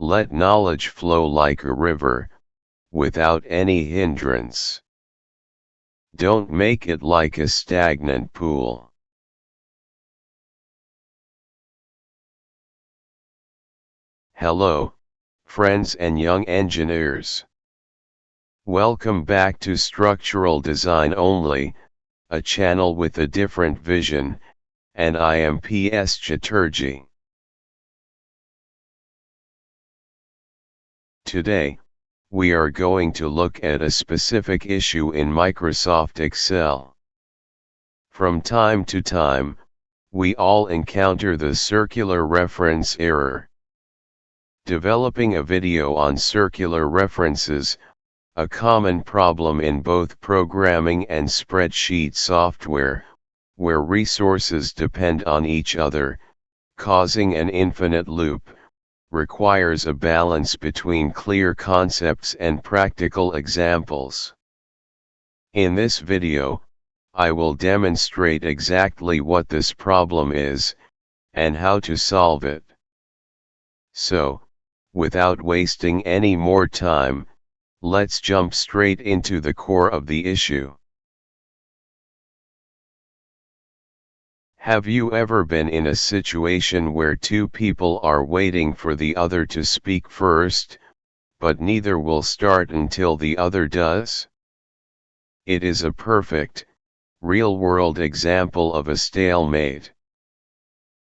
Let knowledge flow like a river, without any hindrance. Don't make it like a stagnant pool. Hello, friends and young engineers. Welcome back to Structural Design Only, a channel with a different vision, and I am PS Chatterjee. Today, we are going to look at a specific issue in Microsoft Excel. From time to time, we all encounter the circular reference error. Developing a video on circular references, a common problem in both programming and spreadsheet software, where resources depend on each other, causing an infinite loop, requires a balance between clear concepts and practical examples. In this video, I will demonstrate exactly what this problem is, and how to solve it. So, without wasting any more time, let's jump straight into the core of the issue. Have you ever been in a situation where two people are waiting for the other to speak first, but neither will start until the other does? It is a perfect, real-world example of a stalemate.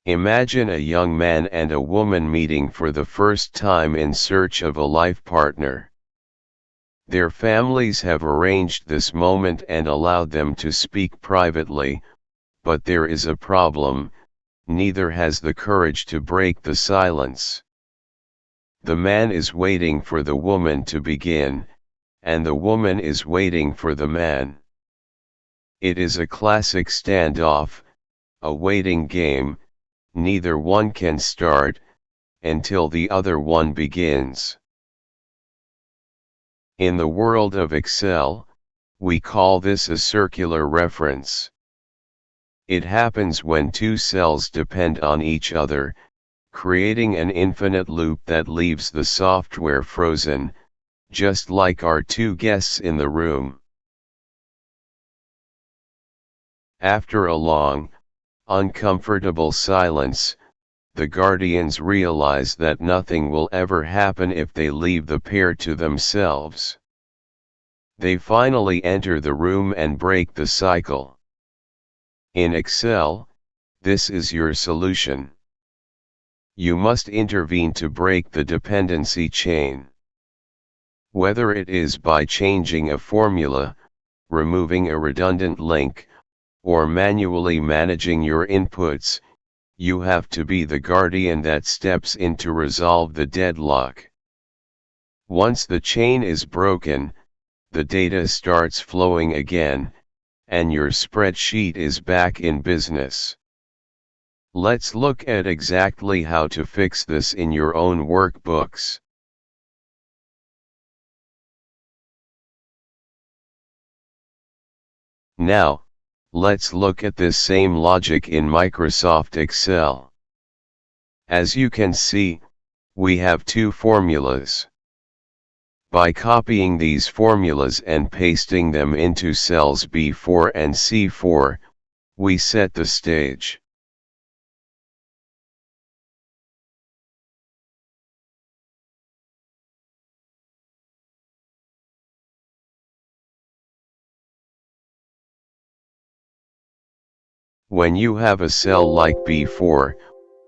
Imagine a young man and a woman meeting for the first time in search of a life partner. Their families have arranged this moment and allowed them to speak privately, but there is a problem: neither has the courage to break the silence. The man is waiting for the woman to begin, and the woman is waiting for the man. It is a classic standoff, a waiting game. Neither one can start until the other one begins. In the world of Excel, we call this a circular reference. It happens when two cells depend on each other, creating an infinite loop that leaves the software frozen, just like our two guests in the room. After a long, uncomfortable silence, the guardians realize that nothing will ever happen if they leave the pair to themselves. They finally enter the room and break the cycle. In Excel, this is your solution. You must intervene to break the dependency chain. Whether it is by changing a formula, removing a redundant link, or manually managing your inputs, you have to be the guardian that steps in to resolve the deadlock. Once the chain is broken, the data starts flowing again, and your spreadsheet is back in business. Let's look at exactly how to fix this in your own workbooks. Now, let's look at this same logic in Microsoft Excel. As you can see, we have two formulas. By copying these formulas and pasting them into cells B4 and C4, we set the stage. When you have a cell like B4,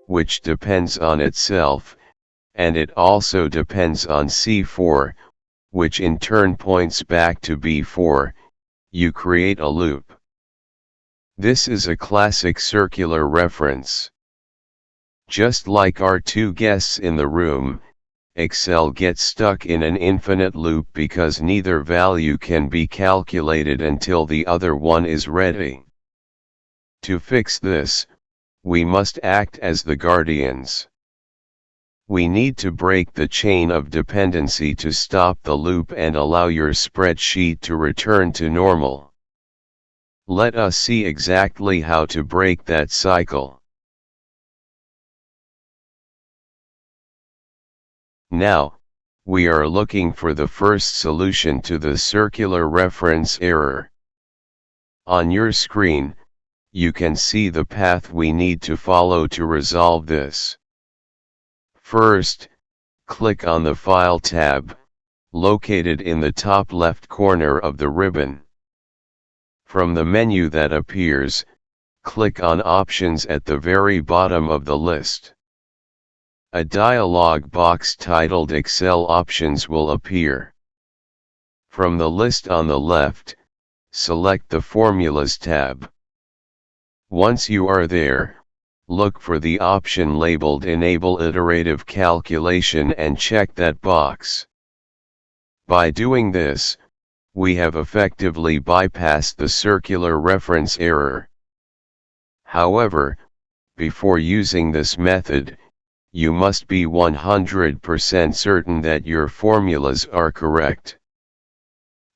which depends on itself, and it also depends on C4, which in turn points back to B4, you create a loop. This is a classic circular reference. Just like our two guests in the room, Excel gets stuck in an infinite loop because neither value can be calculated until the other one is ready. To fix this, we must act as the guardians. We need to break the chain of dependency to stop the loop and allow your spreadsheet to return to normal. Let us see exactly how to break that cycle. Now, we are looking for the first solution to the circular reference error. On your screen, you can see the path we need to follow to resolve this. First, click on the File tab, located in the top left corner of the ribbon. From the menu that appears, click on Options at the very bottom of the list. A dialog box titled Excel Options will appear. From the list on the left, select the Formulas tab. Once you are there, look for the option labeled Enable Iterative Calculation and check that box. By doing this, we have effectively bypassed the circular reference error. However, before using this method, you must be 100% certain that your formulas are correct.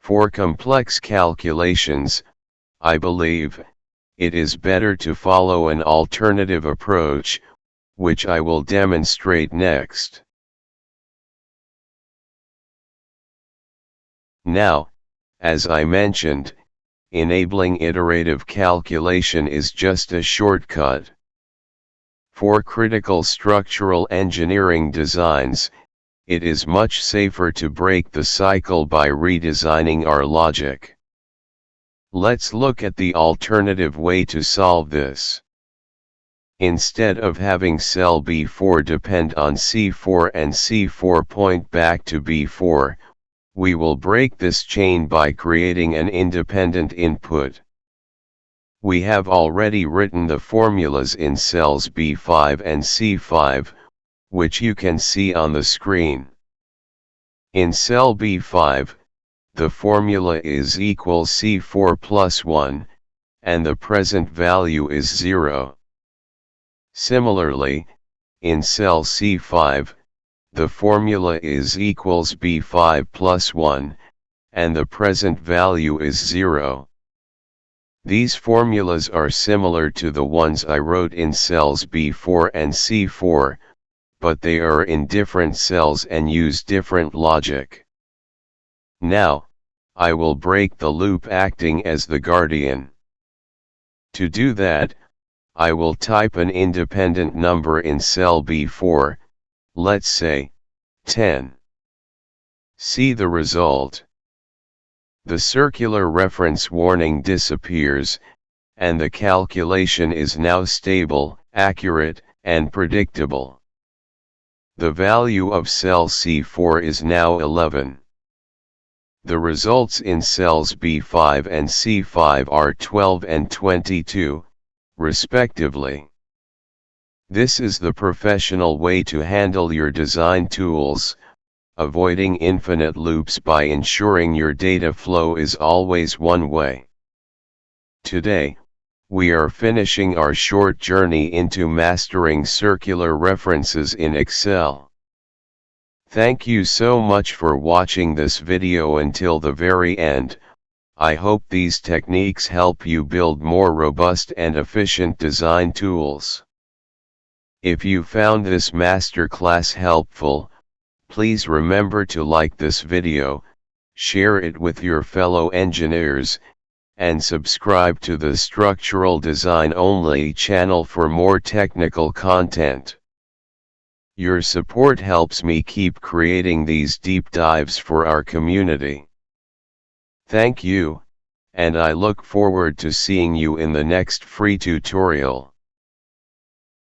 For complex calculations, I believe, it is better to follow an alternative approach, which I will demonstrate next. Now, as I mentioned, enabling iterative calculation is just a shortcut. For critical structural engineering designs, it is much safer to break the cycle by redesigning our logic. Let's look at the alternative way to solve this. Instead of having cell B4 depend on C4 and C4 point back to B4, we will break this chain by creating an independent input. We have already written the formulas in cells B5 and C5, which you can see on the screen. In cell B5, the formula is equals C4 plus 1, and the present value is 0. Similarly, in cell C5, the formula is equals B5 plus 1, and the present value is 0. These formulas are similar to the ones I wrote in cells B4 and C4, but they are in different cells and use different logic. Now, I will break the loop acting as the guardian. To do that, I will type an independent number in cell B4, let's say, 10. See the result. The circular reference warning disappears, and the calculation is now stable, accurate, and predictable. The value of cell C4 is now 11. The results in cells B5 and C5 are 12 and 22, respectively. This is the professional way to handle your design tools, avoiding infinite loops by ensuring your data flow is always one way. Today, we are finishing our short journey into mastering circular references in Excel. Thank you so much for watching this video until the very end. I hope these techniques help you build more robust and efficient design tools. If you found this masterclass helpful, please remember to like this video, share it with your fellow engineers, and subscribe to the Structural Design Only channel for more technical content. Your support helps me keep creating these deep dives for our community. Thank you, and I look forward to seeing you in the next free tutorial.